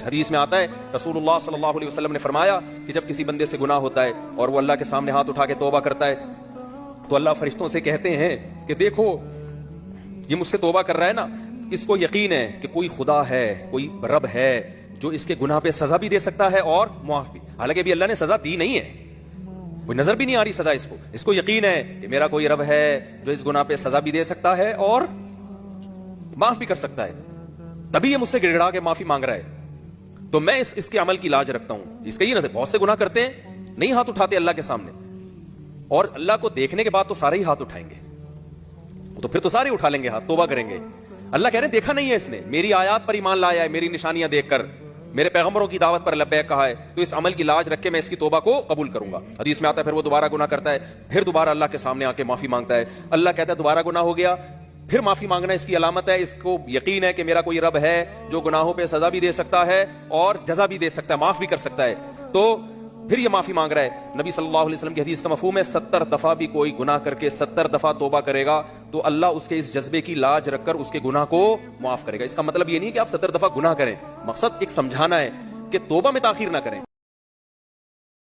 حدیث میں آتا ہے رسول اللہ صلی اللہ علیہ وسلم نے فرمایا کہ جب کسی بندے سے گناہ ہوتا ہے اور وہ اللہ کے سامنے ہاتھ اٹھا کے توبہ کرتا ہے تو اللہ فرشتوں سے کہتے ہیں کہ دیکھو یہ مجھ سے توبہ کر رہا ہے نا، اس کو یقین ہے کہ کوئی خدا ہے، کوئی رب ہے جو اس کے گناہ پہ سزا بھی دے سکتا ہے اور معاف بھی، حالانکہ ابھی اللہ نے سزا دی نہیں ہے، کوئی نظر بھی نہیں آ رہی سزا اس کو یقین ہے کہ میرا کوئی رب ہے جو اس گناہ پہ سزا بھی دے سکتا ہے اور معاف بھی کر سکتا ہے، تبھی یہ مجھ سے گڑ گڑا کے معافی مانگ رہا ہے، تو میں اس کے عمل کی لاج رکھتا ہوں۔ اس کا یہ نہ بہت سے گناہ کرتے ہیں، نہیں ہاتھ اٹھاتے اللہ کے سامنے، اور اللہ کو دیکھنے کے بعد تو سارے ہی ہاتھ اٹھائیں گے، تو پھر تو سارے اٹھا لیں گے ہاتھ، توبہ کریں گے۔ اللہ کہہ رہے ہیں دیکھا نہیں ہے اس نے، میری آیات پر ایمان لایا ہے، میری نشانیاں دیکھ کر، میرے پیغمبروں کی دعوت پر لبیک کہا ہے، تو اس عمل کی لاج رکھ کے میں اس کی توبہ کو قبول کروں گا۔ حدیث میں آتا ہے پھر وہ دوبارہ گناہ کرتا ہے، پھر دوبارہ اللہ کے سامنے آ کے معافی مانگتا ہے، اللہ کہتا ہے دوبارہ گناہ ہو گیا، پھر معافی مانگنا اس کی علامت ہے، اس کو یقین ہے کہ میرا کوئی رب ہے جو گناہوں پہ سزا بھی دے سکتا ہے اور جزا بھی دے سکتا ہے، معاف بھی کر سکتا ہے، تو پھر یہ معافی مانگ رہا ہے۔ نبی صلی اللہ علیہ وسلم کی حدیث کا مفہوم ہے 70 دفعہ بھی کوئی گناہ کر کے 70 دفعہ توبہ کرے گا تو اللہ اس کے اس جذبے کی لاج رکھ کر اس کے گناہ کو معاف کرے گا۔ اس کا مطلب یہ نہیں کہ آپ 70 دفعہ گناہ کریں، مقصد ایک سمجھانا ہے کہ توبہ میں تاخیر نہ کریں۔